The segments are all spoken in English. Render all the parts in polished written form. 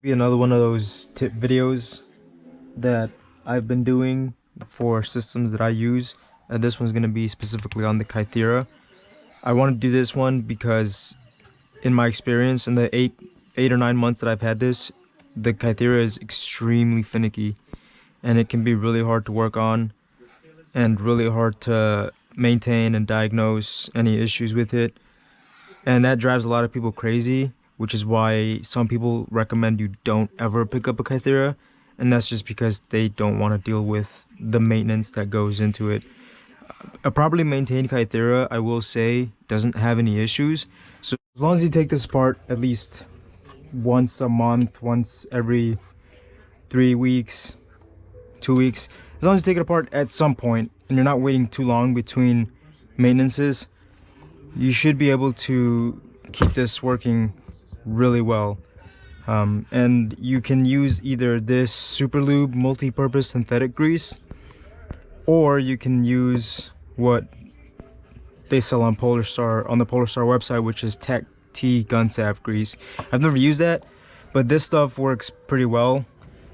Be another one of those tip videos that I've been doing for systems that I use. And this one's going to be specifically on the Kythera. I want to do this one because in my experience in the eight or 9 months that I've had this, the Kythera is extremely finicky and it can be really hard to work on and really hard to maintain and diagnose any issues with it. And that drives a lot of people crazy, which is why some people recommend you don't ever pick up a Kythera, and that's just because they don't want to deal with the maintenance that goes into it. A properly maintained Kythera, I will say, doesn't have any issues. So as long as you take this apart at least once a month, once every 3 weeks, 2 weeks, as long as you take it apart at some point and you're not waiting too long between maintenances, you should be able to keep this working really well. And you can use either this Super Lube multi-purpose synthetic grease, or you can use what they sell on on the Polar Star website, which is Tech T gun salve grease. I've never used that, but this stuff works pretty well.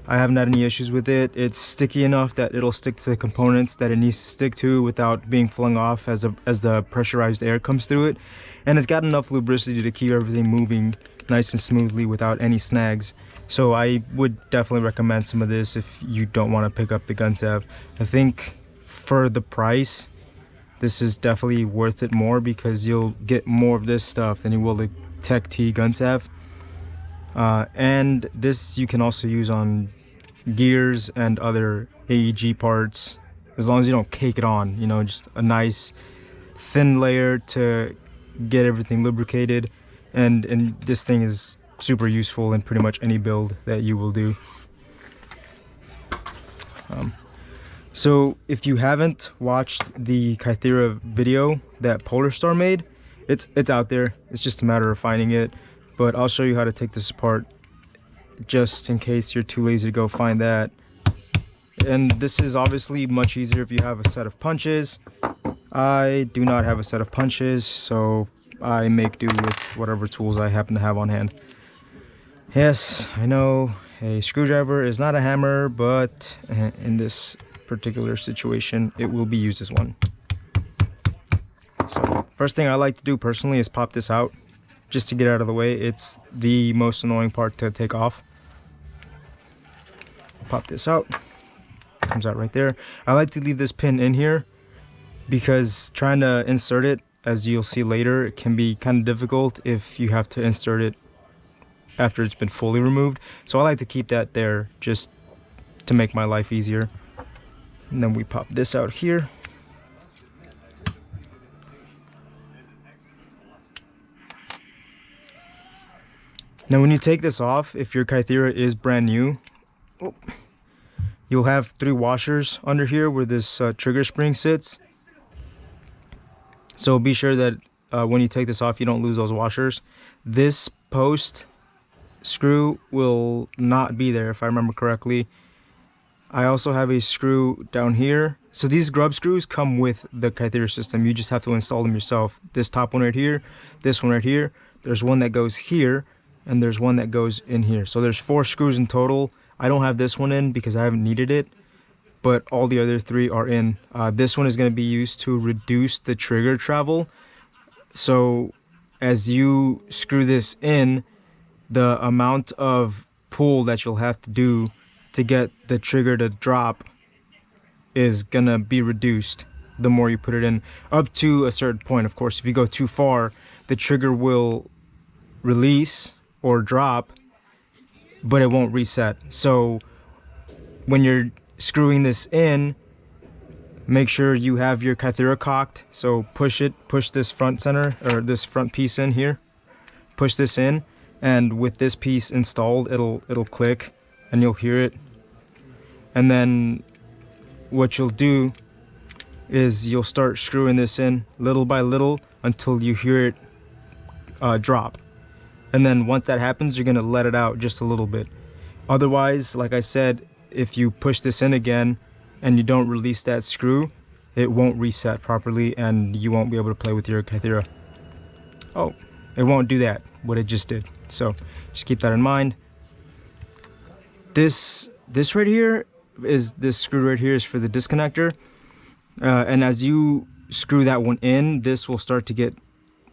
I haven't had any issues with it. It's sticky enough that it'll stick to the components that it needs to stick to without being flung off as the pressurized air comes through it. And it's got enough lubricity to keep everything moving nice and smoothly without any snags. So I would definitely recommend some of this if you don't want to pick up the gun salve. I think for the price, this is definitely worth it more because you'll get more of this stuff than you will the Tech T gun salve. And this you can also use on gears and other AEG parts, as long as you don't cake it on, you know, just a nice thin layer to get everything lubricated. And this thing is super useful in pretty much any build that you will do. So if you haven't watched the Kythera video that Polar Star made, it's out there. It's just a matter of finding it. But I'll show you how to take this apart just in case you're too lazy to go find that. And this is obviously much easier if you have a set of punches. I do not have a set of punches, so I make do with whatever tools I happen to have on hand. Yes, I know a screwdriver is not a hammer, but in this particular situation, it will be used as one. So first thing I like to do personally is pop this out, just to get out of the way. It's the most annoying part to take off. Pop this out. Comes out right there. I like to leave this pin in here because trying to insert it, as you'll see later, it can be kind of difficult if you have to insert it after it's been fully removed. So I like to keep that there just to make my life easier. And then we pop this out here. Now when you take this off, if your Kythera is brand new, you'll have 3 washers under here where this trigger spring sits. So be sure that when you take this off, you don't lose those washers. This post screw will not be there if I remember correctly. I also have a screw down here. So these grub screws come with the Kythera system. You just have to install them yourself. This top one right here, this one right here. There's one that goes here, and there's one that goes in here. So there's 4 screws in total. I don't have this one in because I haven't needed it, but all the other 3 are in. This one is going to be used to reduce the trigger travel. So as you screw this in, the amount of pull that you'll have to do to get the trigger to drop is gonna be reduced the more you put it in, up to a certain point. Of course, if you go too far, the trigger will release or drop, but it won't reset. So when you're screwing this in, make sure you have your Kythera cocked. So push this front center, or this front piece in here, push this in, and with this piece installed, it'll click and you'll hear it. And then what you'll do is you'll start screwing this in little by little until you hear it drop. And then once that happens, you're gonna let it out just a little bit. Otherwise, like I said, if you push this in again and you don't release that screw, it won't reset properly and you won't be able to play with your Kythera. Oh, it won't do that, what it just did. So just keep that in mind. this right here is this screw right here is for the disconnector, and as you screw that one in, this will start to get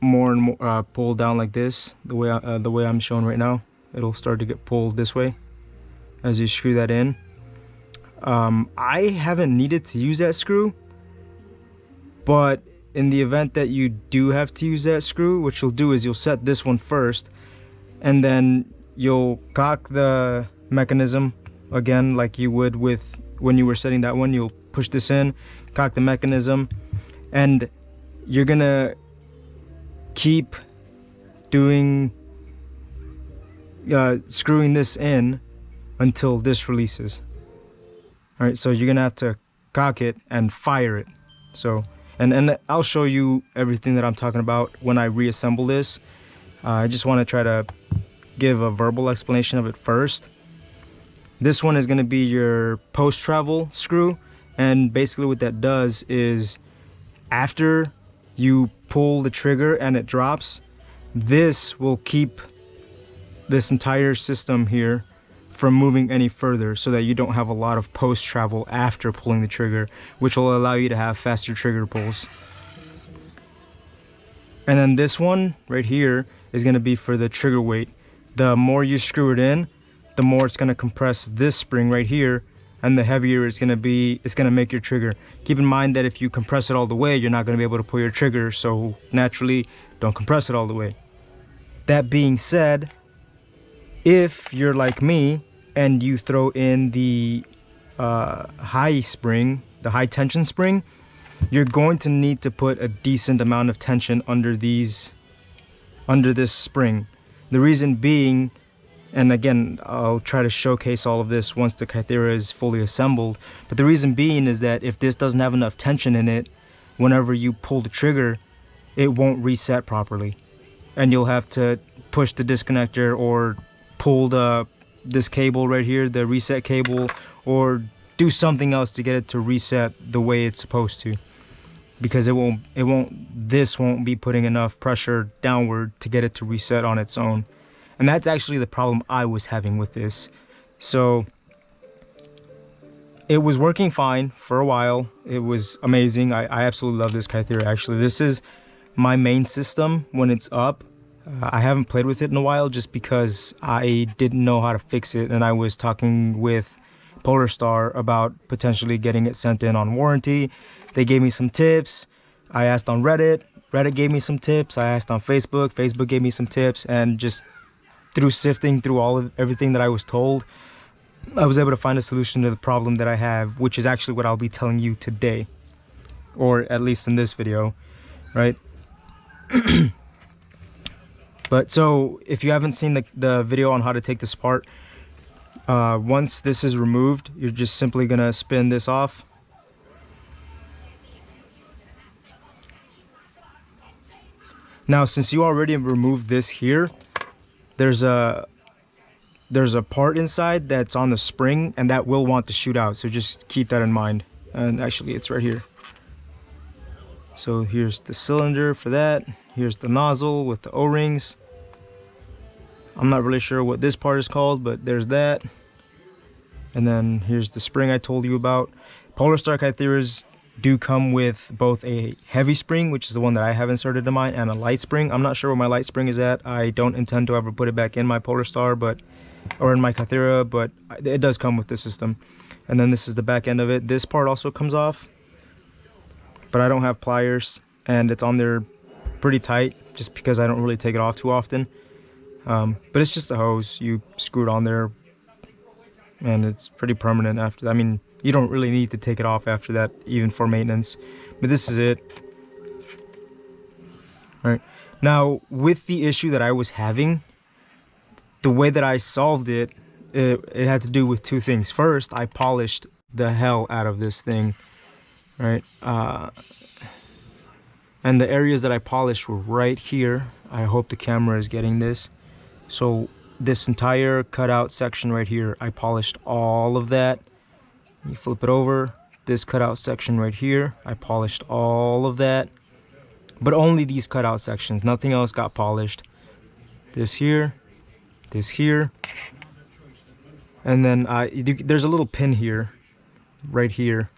more and more pulled down like this. The way I'm showing right now, it'll start to get pulled this way as you screw that in. I haven't needed to use that screw, but in the event that you do have to use that screw, what you'll do is you'll set this one first, and then you'll cock the mechanism again like you would with when you were setting that one. You'll push this in, cock the mechanism, and you're gonna keep doing screwing this in until this releases. All right, so you're gonna have to cock it and fire it. So and I'll show you everything that I'm talking about when I reassemble this. I just want to try to give a verbal explanation of it first. This one is going to be your post travel screw, and basically what that does is after you pull the trigger and it drops, this will keep this entire system here from moving any further, so that you don't have a lot of post travel after pulling the trigger, which will allow you to have faster trigger pulls. And then this one right here is going to be for the trigger weight. The more you screw it in, the more it's going to compress this spring right here, and the heavier it's going to be, it's going to make your trigger. Keep in mind that if you compress it all the way, you're not going to be able to pull your trigger, so naturally don't compress it all the way. That being said, if you're like me and you throw in the high spring, the high tension spring, you're going to need to put a decent amount of tension under this spring. The reason being, and again, I'll try to showcase all of this once the Kythera is fully assembled, but the reason being is that if this doesn't have enough tension in it, whenever you pull the trigger, it won't reset properly, and you'll have to push the disconnector or pull this cable right here, the reset cable, or do something else to get it to reset the way it's supposed to, because this won't be putting enough pressure downward to get it to reset on its own. And that's actually the problem I was having with this. So it was working fine for a while. It was amazing. I absolutely love this Kythera. Actually, this is my main system when it's up. I haven't played with it in a while just because I didn't know how to fix it, and I was talking with Polarstar about potentially getting it sent in on warranty. They gave me some tips. I asked on Reddit. Reddit gave me some tips. I asked on Facebook. Facebook gave me some tips, and just through sifting through everything that I was told, I was able to find a solution to the problem that I have, which is actually what I'll be telling you today, or at least in this video, right? But so if you haven't seen the video on how to take this apart, once this is removed, you're just simply gonna spin this off. Now, since you already removed this here, there's a part inside that's on the spring, and that will want to shoot out, so just keep that in mind. And actually, it's right here. So here's the cylinder for that. Here's the nozzle with the O-rings. I'm not really sure what this part is called, but there's that. And then here's the spring I told you about. Polarstar Kytheras do come with both a heavy spring, which is the one that I have inserted in mine, and a light spring. I'm not sure where my light spring is at. I don't intend to ever put it back in my Polarstar, or in my Kythera, but it does come with the system. And then this is the back end of it. This part also comes off, but I don't have pliers, and it's on there pretty tight just because I don't really take it off too often. But it's just a hose. You screw it on there, and it's pretty permanent after that. I mean, you don't really need to take it off after that, even for maintenance. But this is it. All right. Now, with the issue that I was having, the way that I solved it, it had to do with two things. First, I polished the hell out of this thing, right? And the areas that I polished were right here. I hope the camera is getting this. So this entire cutout section right here, I polished all of that. You flip it over, this cutout section right here, I polished all of that, but only these cutout sections, nothing else got polished. This here, And then there's a little pin here, right here,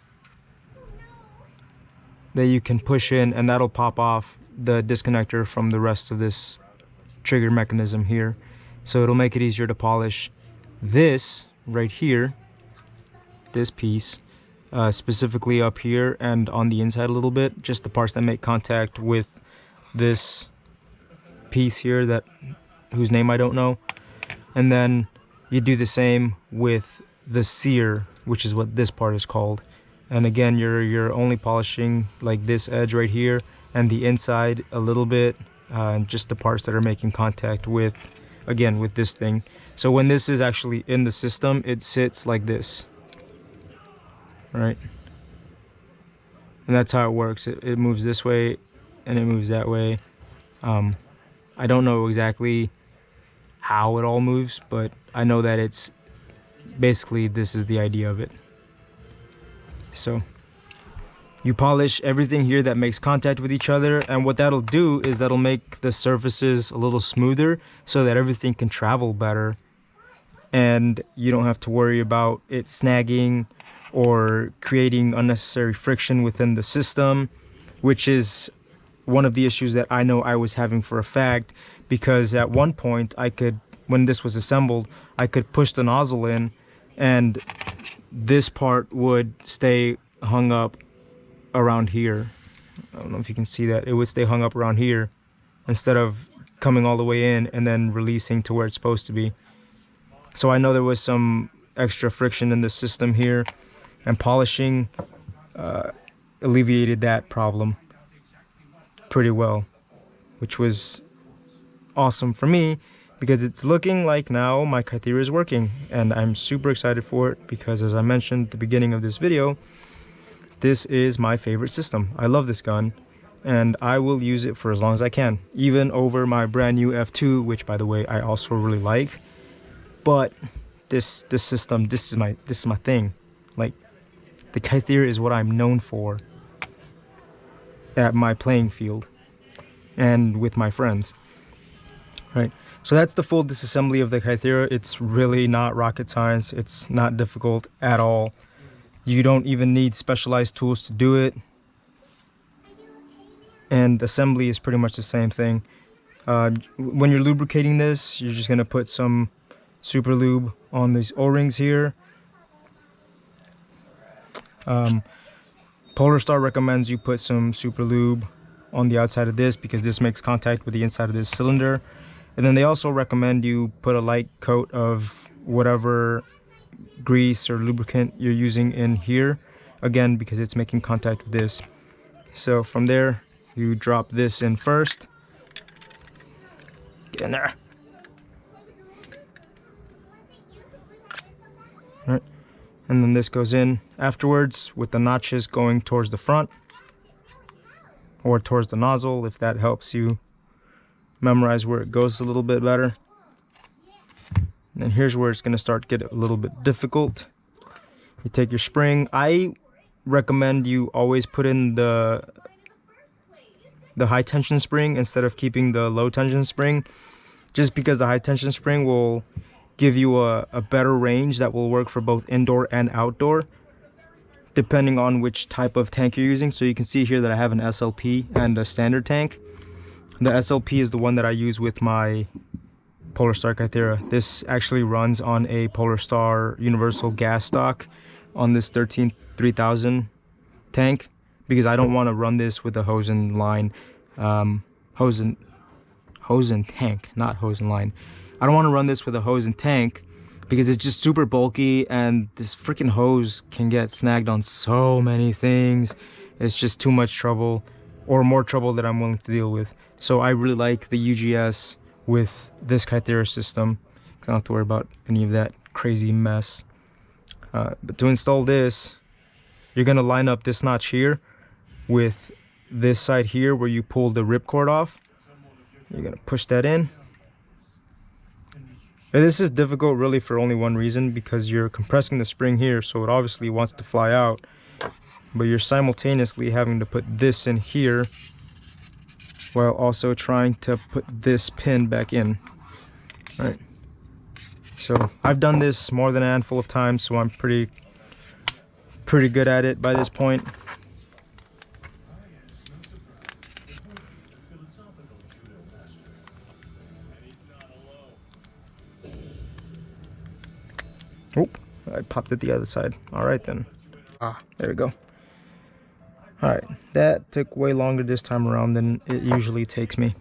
that you can push in, and that'll pop off the disconnector from the rest of this trigger mechanism here. So it'll make it easier to polish this right here, this piece, specifically up here and on the inside a little bit, just the parts that make contact with this piece here that whose name I don't know. And then you do the same with the sear, which is what this part is called. And again, you're only polishing like this edge right here and the inside a little bit, and just the parts that are making contact with, again, with this thing. So when this is actually in the system, it sits like this, right? And that's how it works. It moves this way and it moves that way. I don't know exactly how it all moves, but I know that it's basically, this is the idea of it. So you polish everything here that makes contact with each other, and what that'll do is that'll make the surfaces a little smoother so that everything can travel better, and you don't have to worry about it snagging or creating unnecessary friction within the system, which is one of the issues that I know I was having for a fact, because at one point I could, when this was assembled, I could push the nozzle in and this part would stay hung up around here. I don't know if you can see that. It would stay hung up around here instead of coming all the way in and then releasing to where it's supposed to be. So I know there was some extra friction in the system here, and polishing alleviated that problem pretty well, which was awesome for me, because it's looking like now my Kythera is working, and I'm super excited for it because, as I mentioned at the beginning of this video, this is my favorite system. I love this gun and I will use it for as long as I can, even over my brand new F2, which by the way I also really like. But this system, this is my thing. Like, the Kythera is what I'm known for at my playing field and with my friends, right? So that's the full disassembly of the Kythera. It's really not rocket science. It's not difficult at all. You don't even need specialized tools to do it. And assembly is pretty much the same thing. When you're lubricating this, you're just gonna put some super lube on these O-rings here. Polar Star recommends you put some super lube on the outside of this because this makes contact with the inside of this cylinder. And then they also recommend you put a light coat of whatever grease or lubricant you're using in here, again, because it's making contact with this. So from there, you drop this in first. Get in there. All right. And then this goes in afterwards with the notches going towards the front or towards the nozzle, if that helps you memorize where it goes a little bit better. And then here's where it's going to start to get a little bit difficult. You take your spring. I recommend you always put in the high tension spring instead of keeping the low tension spring, just because the high tension spring will give you a better range that will work for both indoor and outdoor, depending on which type of tank you're using. So you can see here that I have an SLP and a standard tank. The SLP is the one that I use with my Polar Star Kythera. This actually runs on a Polar Star universal gas stock on this 3000 tank, because I don't want to run this with a Hosen line, Hosen tank, not Hosen line. I don't want to run this with a Hosen tank because it's just super bulky, and this freaking hose can get snagged on so many things. It's just too much trouble, or more trouble that I'm willing to deal with. So I really like the UGS with this Kythera system, because I don't have to worry about any of that crazy mess. But to install this, you're going to line up this notch here with this side here where you pull the ripcord off. You're going to push that in. And this is difficult really for only one reason, because you're compressing the spring here, so it obviously wants to fly out, but you're simultaneously having to put this in here while also trying to put this pin back in. All right. So I've done this more than a handful of times, so I'm pretty good at it by this point. Oh, I popped it the other side. All right then. There we go. All right, that took way longer this time around than it usually takes me.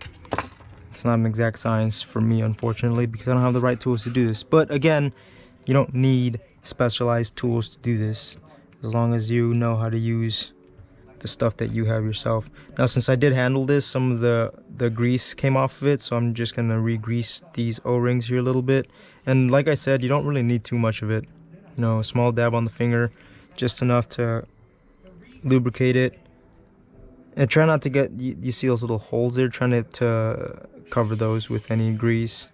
It's not an exact science for me, unfortunately, because I don't have the right tools to do this. But again, you don't need specialized tools to do this, as long as you know how to use the stuff that you have yourself. Now, since I did handle this, some of the grease came off of it, so I'm just gonna re-grease these O-rings here a little bit. And like I said, you don't really need too much of it. You know, a small dab on the finger, just enough to lubricate it. And try not to get, you see those little holes there, trying to cover those with any grease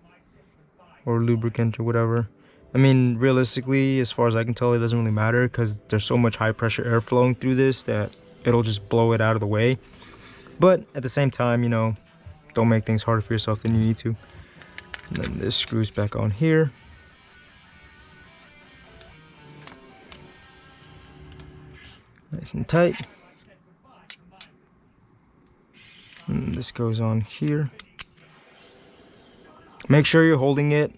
or lubricant or whatever. I mean, realistically, as far as I can tell, it doesn't really matter because there's so much high pressure air flowing through this that it'll just blow it out of the way. But at the same time, you know, don't make things harder for yourself than you need to. And then this screws back on here. Nice and tight. And this goes on here. Make sure you're holding it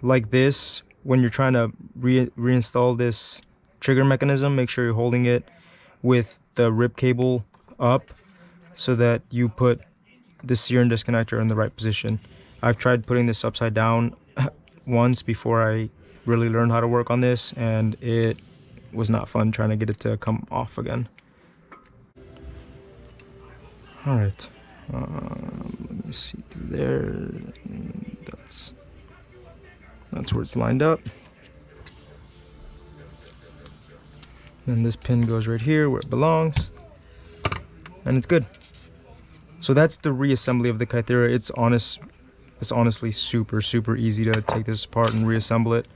like this when you're trying to reinstall this trigger mechanism. Make sure you're holding it with the rib cable up so that you put the sear and disconnector in the right position. I've tried putting this upside down once before I really learned how to work on this, and it was not fun trying to get it to come off again. All right. Let me see through there. That's where it's lined up. Then this pin goes right here where it belongs, and it's good. So that's the reassembly of the Kythera. It's honestly super easy to take this apart and reassemble it.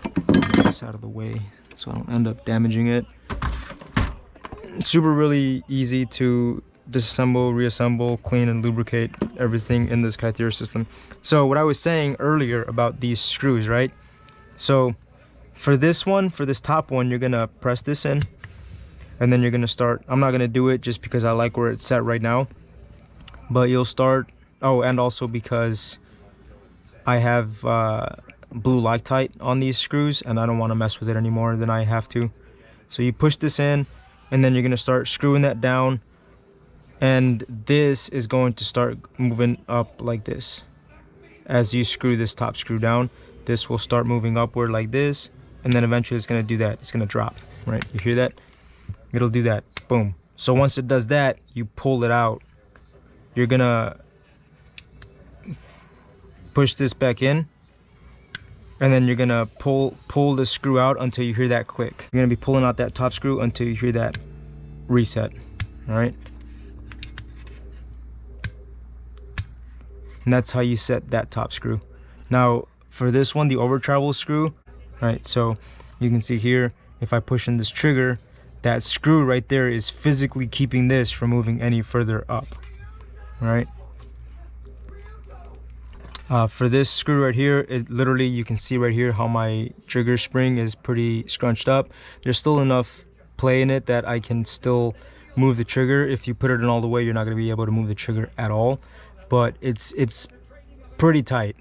Get this out of the way so I don't end up damaging it. It's really easy to disassemble, reassemble, clean, and lubricate everything in this Kythera system. So what I was saying earlier about these screws, right? So for this one, for this top one, you're gonna press this in, and then you're gonna start. I'm not gonna do it just because I like where it's set right now, but you'll start. Oh, and also because I have blue Loctite on these screws, and I don't want to mess with it any more than I have to. So you push this in, and then you're gonna start screwing that down. And this is going to start moving up like this. As you screw this top screw down, this will start moving upward like this, and then eventually it's going to do that. It's going to drop, right? You hear that? It'll do that. Boom. So once it does that, you pull it out. You're going to push this back in, and then you're going to pull the screw out until you hear that click. You're going to be pulling out that top screw until you hear that reset, all right? And that's how you set that top screw. Now for this one, the over travel screw, right? So you can see here, if I push in this trigger, that screw right there is physically keeping this from moving any further up, right? For this screw right here, it literally, you can see right here how my trigger spring is pretty scrunched up. There's still enough play in it that I can still move the trigger. If you put it in all the way, you're not going to be able to move the trigger at all. But it's pretty tight,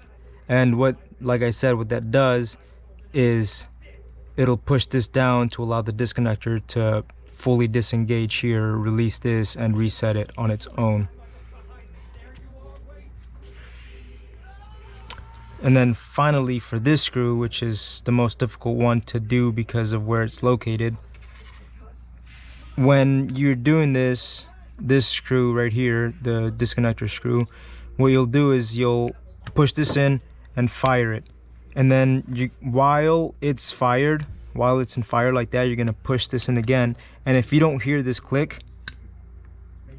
and like I said, what that does is it'll push this down to allow the disconnector to fully disengage here, release this, and reset it on its own. And then finally for this screw, which is the most difficult one to do because of where it's located, when you're doing this screw right here, the disconnector screw, what you'll do is you'll push this in and fire it, and then while it's in fire like that, you're gonna push this in again, and if you don't hear this click,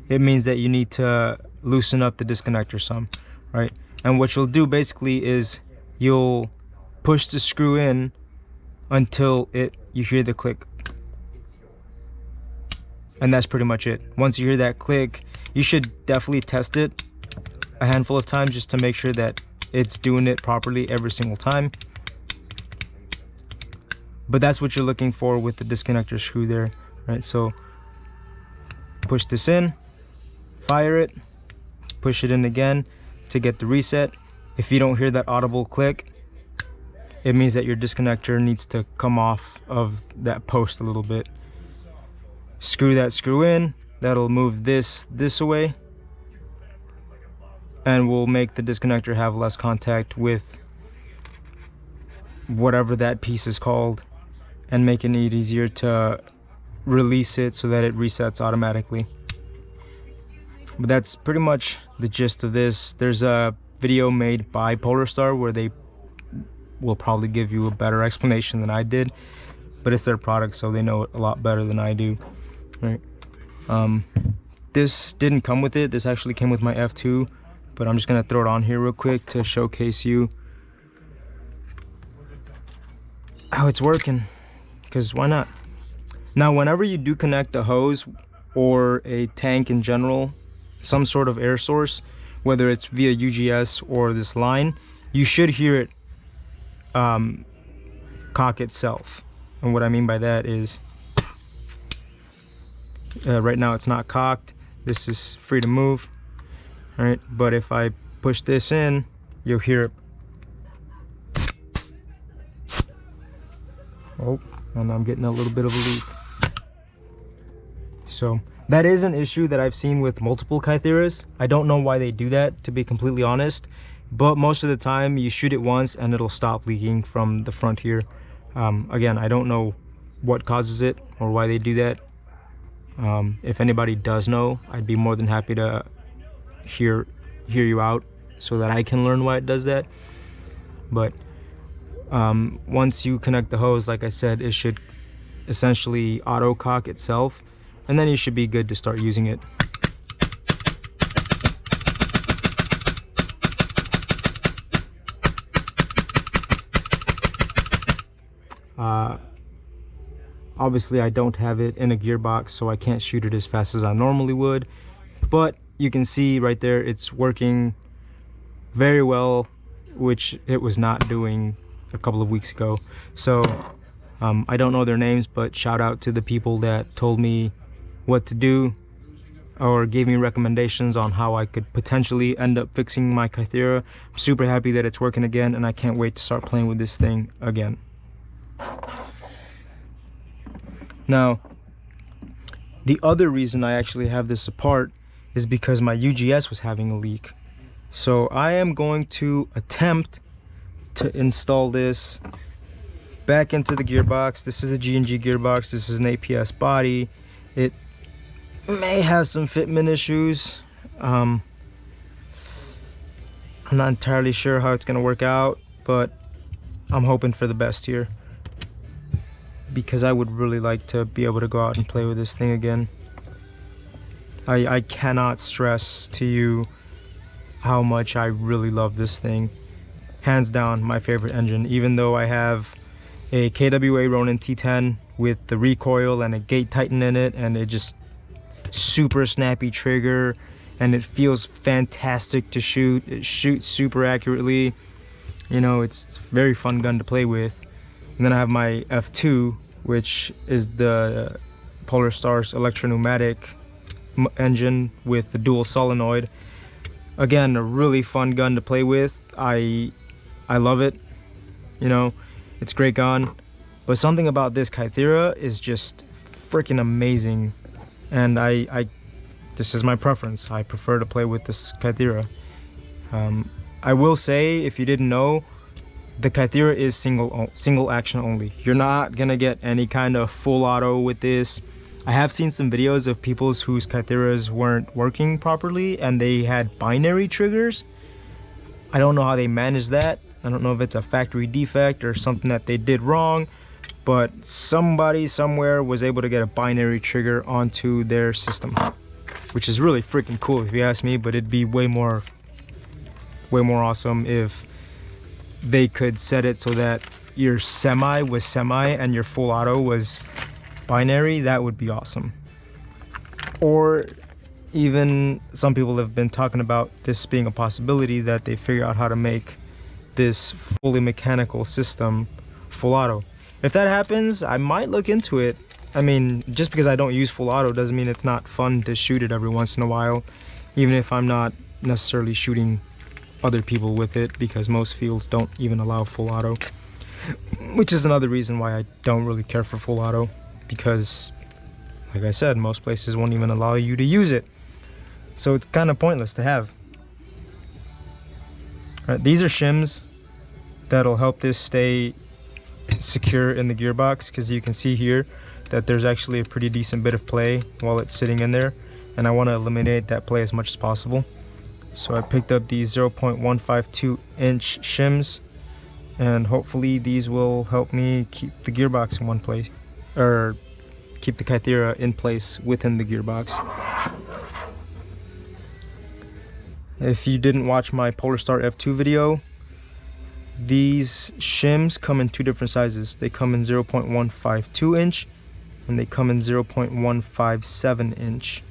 it means that you need to loosen up the disconnector some, right? And what you'll do basically is you'll push the screw in until you hear the click. And that's pretty much it. Once you hear that click, you should definitely test it a handful of times just to make sure that it's doing it properly every single time. but that's what you're looking for with the disconnector screw there, right? So push this in, fire it, push it in again to get the reset. If you don't hear that audible click, it means that your disconnector needs to come off of that post a little bit. Screw that screw in, that'll move this away, and will make the disconnector have less contact with whatever that piece is called, and making it easier to release it so that it resets automatically. But that's pretty much the gist of this. There's a video made by Polarstar where they will probably give you a better explanation than I did, but it's their product, so they know it a lot better than I do, right? This didn't come with it. This actually came with my F2, but I'm just gonna throw it on here real quick to showcase you how it's working, because why not? Now, whenever you do connect a hose or a tank in general, some sort of air source, whether it's via UGS or this line, you should hear it cock itself. And what I mean by that is right now it's not cocked. This is free to move, all right? But if I push this in, you'll hear it. Oh, and I'm getting a little bit of a leak. So that is an issue that I've seen with multiple Kytheras. I don't know why they do that, to be completely honest, but most of the time you shoot it once and it'll stop leaking from the front here. Again, I don't know what causes it or why they do that. If anybody does know, I'd be more than happy to hear you out so that I can learn why it does that. But once you connect the hose, like I said, it should essentially auto cock itself, and then you should be good to start using it. Obviously I don't have it in a gearbox, so I can't shoot it as fast as I normally would, but you can see right there it's working very well, which it was not doing a couple of weeks ago. So I don't know their names, but shout out to the people that told me what to do or gave me recommendations on how I could potentially end up fixing my Kythera. I'm super happy that it's working again, and I can't wait to start playing with this thing again. Now, the other reason I actually have this apart is because my UGS was having a leak. So I am going to attempt to install this back into the gearbox. This is a G&G gearbox. This is an APS body. It may have some fitment issues. I'm not entirely sure how it's going to work out, but I'm hoping for the best here, because I would really like to be able to go out and play with this thing again. I cannot stress to you how much I really love this thing. Hands down, my favorite engine, even though I have a KWA Ronin T10 with the recoil and a gate tighten in it, and it just super snappy trigger, and it feels fantastic to shoot. It shoots super accurately. You know, it's a very fun gun to play with. And then I have my F2, which is the Polarstar's electro-pneumatic engine with the dual solenoid. Again, a really fun gun to play with. I love it. You know, it's a great gun. But something about this Kythera is just freaking amazing. And this is my preference. I prefer to play with this Kythera. I will say, if you didn't know, the Kythera is single action only. You're not gonna get any kind of full auto with this. I have seen some videos of people whose Kytheras weren't working properly and they had binary triggers. I don't know how they managed that. I don't know if it's a factory defect or something that they did wrong, but somebody somewhere was able to get a binary trigger onto their system, which is really freaking cool if you ask me. But it'd be way more awesome if they could set it so that your semi was semi and your full auto was binary. That would be awesome. Or even some people have been talking about this being a possibility, that they figure out how to make this fully mechanical system full auto. If that happens, I might look into it. I mean, just because I don't use full auto doesn't mean it's not fun to shoot it every once in a while, even if I'm not necessarily shooting other people with it, because most fields don't even allow full auto, which is another reason why I don't really care for full auto, because like I said, most places won't even allow you to use it, so it's kind of pointless to have. All right, these are shims that'll help this stay secure in the gearbox, because you can see here that there's actually a pretty decent bit of play while it's sitting in there, and I want to eliminate that play as much as possible. So I picked up these 0.152 inch shims, and hopefully these will help me keep the gearbox in one place, or keep the Kythera in place within the gearbox. If you didn't watch my Polarstar F2 video, these shims come in two different sizes. They come in 0.152 inch and they come in 0.157 inch.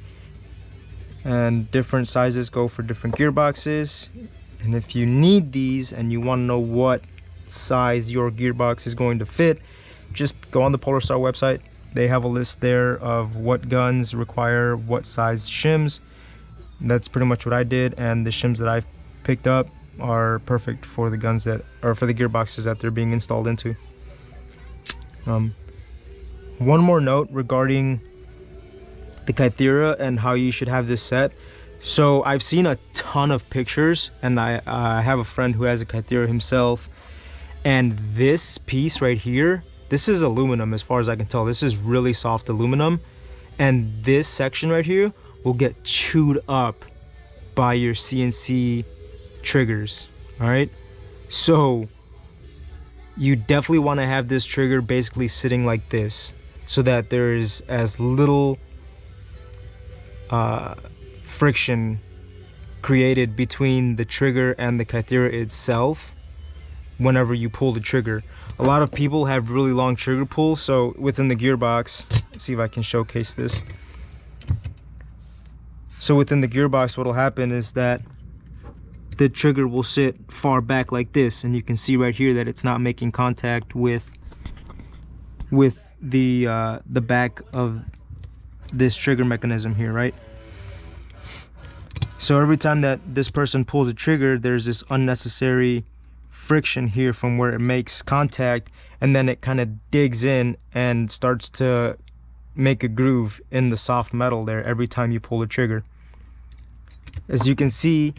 And different sizes go for different gearboxes. And if you need these and you want to know what size your gearbox is going to fit, just go on the Polarstar website. They have a list there of what guns require what size shims. That's pretty much what I did, and the shims that I've picked up are perfect for the guns that are for the gearboxes that they're being installed into. One more note regarding the Kythera and how you should have this set. So I've seen a ton of pictures, and I have a friend who has a Kythera himself, and this piece right here, this is aluminum as far as I can tell. This is really soft aluminum, and this section right here will get chewed up by your CNC triggers. All right, so you definitely want to have this trigger basically sitting like this, so that there is as little friction created between the trigger and the Kythera itself whenever you pull the trigger. A lot of people have really long trigger pulls, so within the gearbox, let's see if I can showcase this. So within the gearbox, what will happen is that the trigger will sit far back like this, and you can see right here that it's not making contact with the back of this trigger mechanism here, right? So every time that this person pulls a trigger, there's this unnecessary friction here from where it makes contact, and then it kind of digs in and starts to make a groove in the soft metal there every time you pull the trigger. As you can see,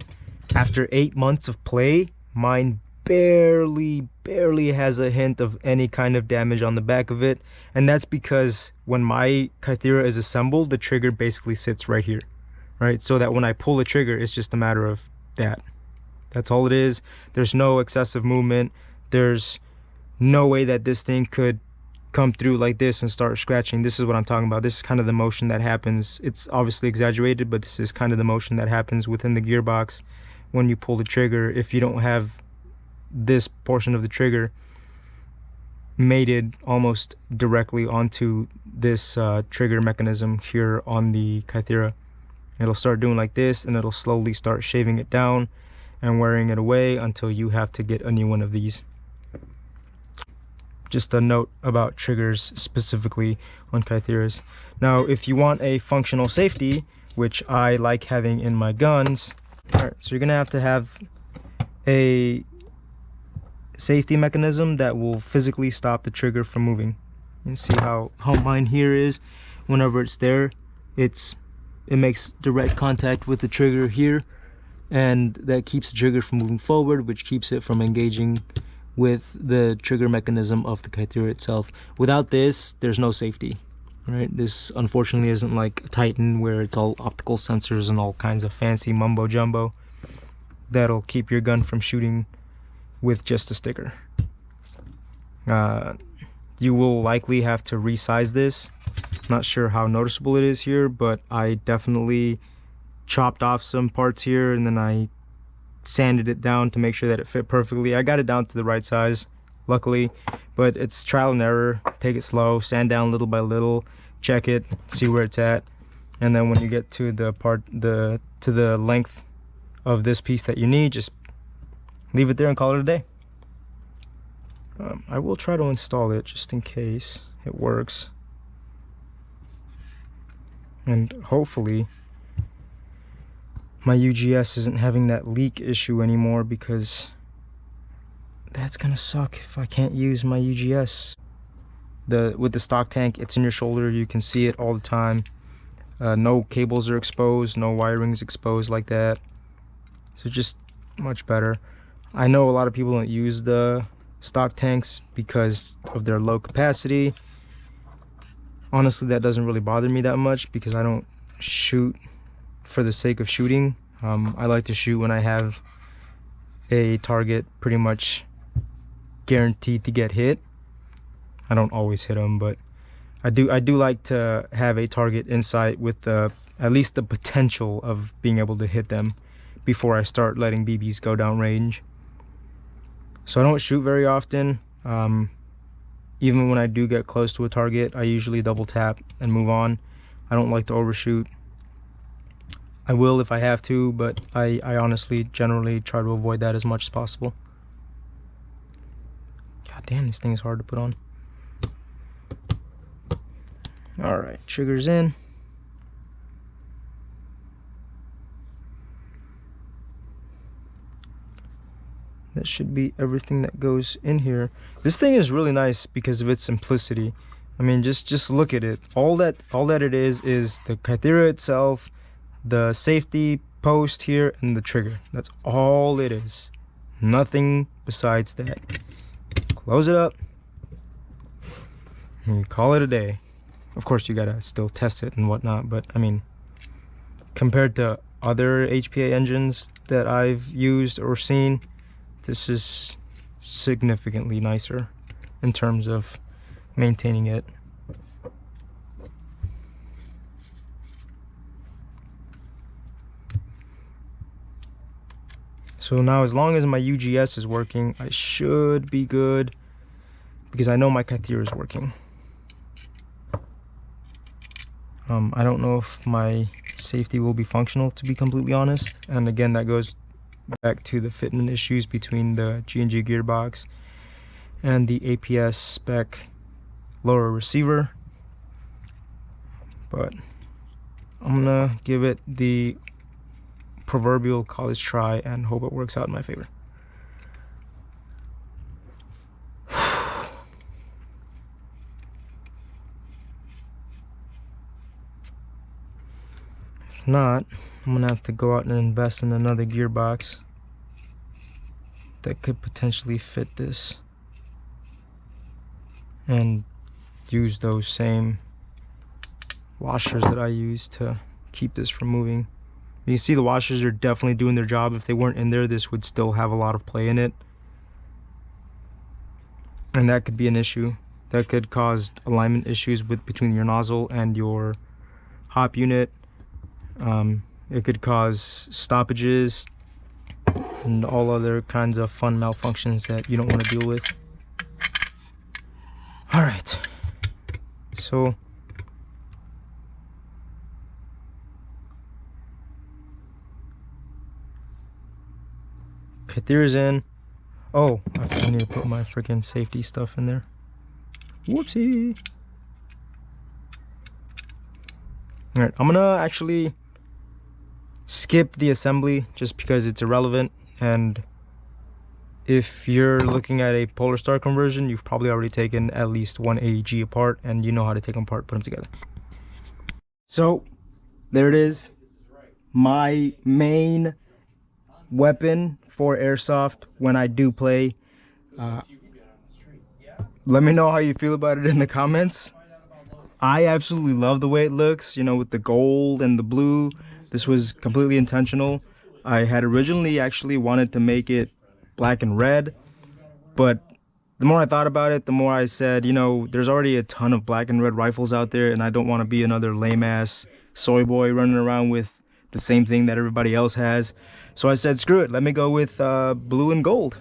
after 8 months of play, mine barely has a hint of any kind of damage on the back of it, and that's because when my Kythera is assembled, the trigger basically sits right here, right? So that when I pull the trigger, it's just a matter of that. That's all it is. There's no excessive movement. There's no way that this thing could come through like this and start scratching. This is what I'm talking about. This is kind of the motion that happens. It's obviously exaggerated, but this is kind of the motion that happens within the gearbox when you pull the trigger. If you don't have this portion of the trigger mated almost directly onto this trigger mechanism here on the Kythera, it'll start doing like this, and it'll slowly start shaving it down and wearing it away until you have to get a new one of these. Just a note about triggers specifically on Kytheras. Now, if you want a functional safety, which I like having in my guns, alright, so you're gonna have a safety mechanism that will physically stop the trigger from moving. You see how mine here is. Whenever it's there, it makes direct contact with the trigger here, and that keeps the trigger from moving forward, which keeps it from engaging with the trigger mechanism of the Kythera itself. Without this, there's no safety, right? This unfortunately isn't like a Titan where it's all optical sensors and all kinds of fancy mumbo jumbo that'll keep your gun from shooting with just a sticker. You will likely have to resize this. Not sure how noticeable it is here, but I definitely chopped off some parts here, and then I sanded it down to make sure that it fit perfectly. I got it down to the right size, luckily, but it's trial and error. Take it slow, sand down little by little, check it, see where it's at, and then when you get to the length of this piece that you need, just leave it there and call it a day. I will try to install it just in case it works. And hopefully my UGS isn't having that leak issue anymore, because that's gonna suck if I can't use my UGS. With the stock tank, it's in your shoulder, you can see it all the time. No cables are exposed, no wiring's exposed like that. So just much better. I know a lot of people don't use the stock tanks because of their low capacity. Honestly, that doesn't really bother me that much because I don't shoot for the sake of shooting. I like to shoot when I have a target pretty much guaranteed to get hit. I don't always hit them, but I do like to have a target in sight with at least the potential of being able to hit them before I start letting BBs go down range. So I don't shoot very often. Even when I do get close to a target, I usually double tap and move on. I don't like to overshoot. I will if I have to, but I honestly generally try to avoid that as much as possible. God damn, this thing is hard to put on. Alright, trigger's in. That should be everything that goes in here. This thing is really nice because of its simplicity. I mean, just look at it. All that it is the Kythera itself, the safety post here, and the trigger. That's all it is. Nothing besides that. Close it up and you call it a day. Of course, you gotta still test it and whatnot, but I mean, compared to other HPA engines that I've used or seen, this is significantly nicer in terms of maintaining it. So now, as long as my UGS is working, I should be good, because I know my Kythera is working. I don't know if my safety will be functional, to be completely honest. And again, that goes back to the fitment issues between the G&G gearbox and the APS spec lower receiver. But I'm gonna give it the proverbial college try and hope it works out in my favor. If not, I'm gonna have to go out and invest in another gearbox that could potentially fit this and use those same washers that I use to keep this from moving. You can see the washers are definitely doing their job. If they weren't in there, this would still have a lot of play in it, and that could be an issue. That could cause alignment issues between your nozzle and your hop unit. It could cause stoppages and all other kinds of fun malfunctions that you don't want to deal with. Alright, so Kythera's in. Oh, I need to put my freaking safety stuff in there. Whoopsie. Alright, I'm gonna actually skip the assembly just because it's irrelevant, and if you're looking at a Polar Star conversion, you've probably already taken at least one AEG apart and you know how to take them apart, put them together. So there it is, my main weapon for airsoft when I do play. Let me know how you feel about it in the comments. I absolutely love the way it looks, you know, with the gold and the blue. This was completely intentional. I had originally actually wanted to make it black and red, but the more I thought about it, the more I said, you know, there's already a ton of black and red rifles out there, and I don't want to be another lame ass soy boy running around with the same thing that everybody else has. So I said, screw it, let me go with blue and gold.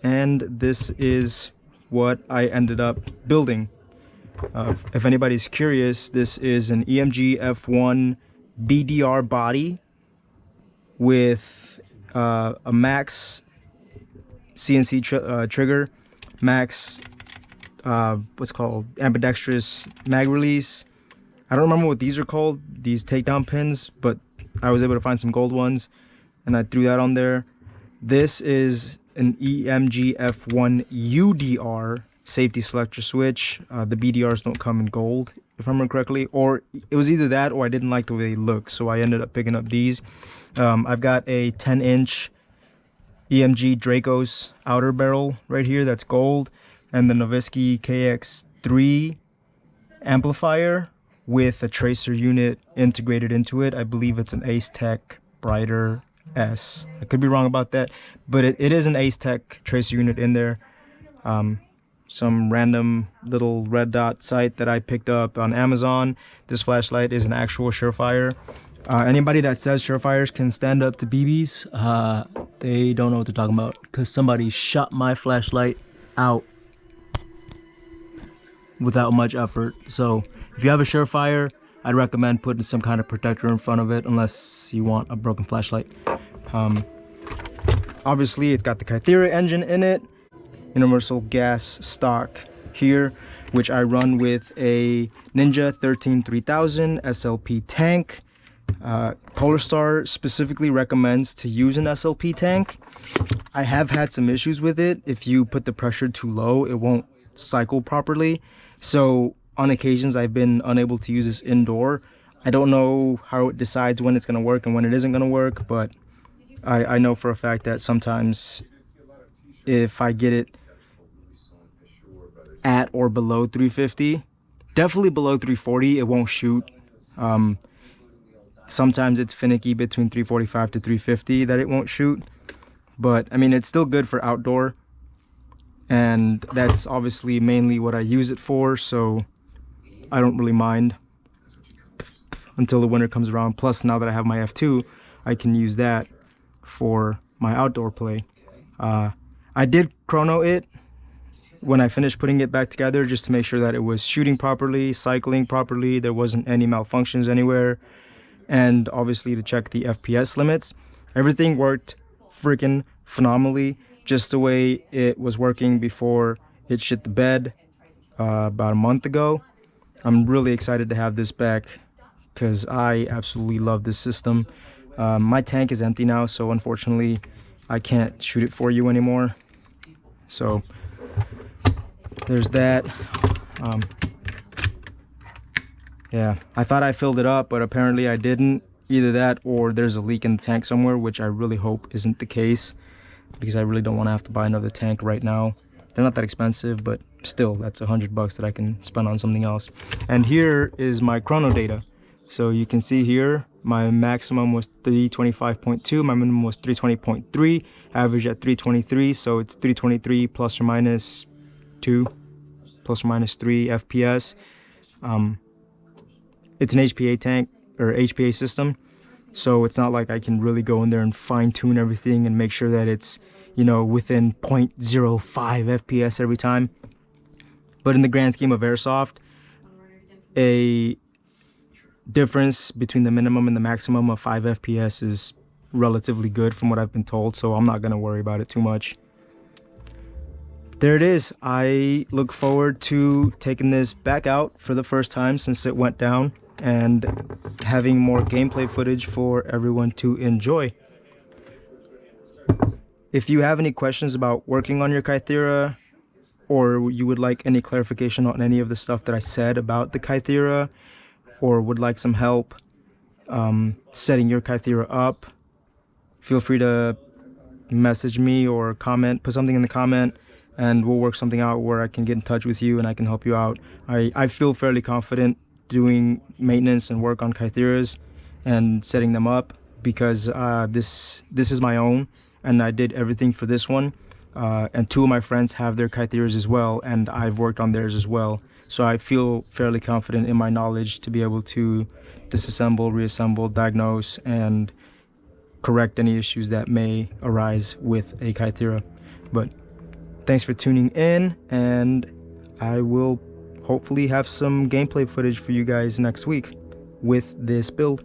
And this is what I ended up building. If anybody's curious, this is an EMG F1 BDR body with a max CNC trigger, max what's called ambidextrous mag release. I don't remember what these are called, these takedown pins, but I was able to find some gold ones and I threw that on there. This is an EMG F1 UDR safety selector switch. The BDRs don't come in gold, if I remember correctly, or it was either that or I didn't like the way they look, so I ended up picking up these. I've got a 10-inch EMG Draco's outer barrel right here that's gold, and the Novisky KX3 amplifier with a tracer unit integrated into it. I believe it's an Ace Tech Brighter S. I could be wrong about that, but it is an Ace Tech tracer unit in there. Some random little red dot site that I picked up on Amazon. This flashlight is an actual Surefire. Anybody that says Surefires can stand up to BBs, they don't know what they're talking about, because somebody shot my flashlight out without much effort. So if you have a Surefire, I'd recommend putting some kind of protector in front of it, unless you want a broken flashlight. Obviously it's got the Kythera engine in it, universal gas stock here, which I run with a Ninja 13-3000 SLP tank. Polarstar specifically recommends to use an SLP tank. I have had some issues with it. If you put the pressure too low, it won't cycle properly. So on occasions I've been unable to use this indoor. I don't know how it decides when it's going to work and when it isn't going to work, but I know for a fact that sometimes if I get it at or below 350, definitely below 340, it won't shoot. Sometimes it's finicky between 345 to 350 that it won't shoot, but I mean, it's still good for outdoor, and that's obviously mainly what I use it for, so I don't really mind until the winter comes around. Plus, now that I have my F2, I can use that for my outdoor play. I did chrono it when I finished putting it back together, just to make sure that it was shooting properly, cycling properly, there wasn't any malfunctions anywhere, and obviously to check the FPS limits. Everything worked freaking phenomenally, just the way it was working before it shit the bed about a month ago. I'm really excited to have this back because I absolutely love this system. My tank is empty now, so unfortunately I can't shoot it for you anymore. So there's that. Yeah, I thought I filled it up, but apparently I didn't. Either that or there's a leak in the tank somewhere, which I really hope isn't the case, because I really don't want to have to buy another tank right now. They're not that expensive, but still, that's $100 that I can spend on something else. And here is my chrono data. So you can see here, my maximum was 325.2, my minimum was 320.3, average at 323, so it's 323 plus or minus 2, plus or minus 3 FPS. It's an HPA tank, or HPA system, so it's not like I can really go in there and fine-tune everything and make sure that it's, you know, within 0.05 FPS every time. But in the grand scheme of airsoft, a difference between the minimum and the maximum of 5 FPS is relatively good from what I've been told, so I'm not going to worry about it too much. There it is. I look forward to taking this back out for the first time since it went down and having more gameplay footage for everyone to enjoy. If you have any questions about working on your Kythera, or you would like any clarification on any of the stuff that I said about the Kythera, or would like some help setting your Kythera up, feel free to message me or comment, put something in the comment, and we'll work something out where I can get in touch with you and I can help you out. I feel fairly confident doing maintenance and work on Kytheras and setting them up, because this is my own, and I did everything for this one. And 2 of my friends have their Kytheras as well, and I've worked on theirs as well. So I feel fairly confident in my knowledge to be able to disassemble, reassemble, diagnose, and correct any issues that may arise with a Kythera. But thanks for tuning in, and I will hopefully have some gameplay footage for you guys next week with this build.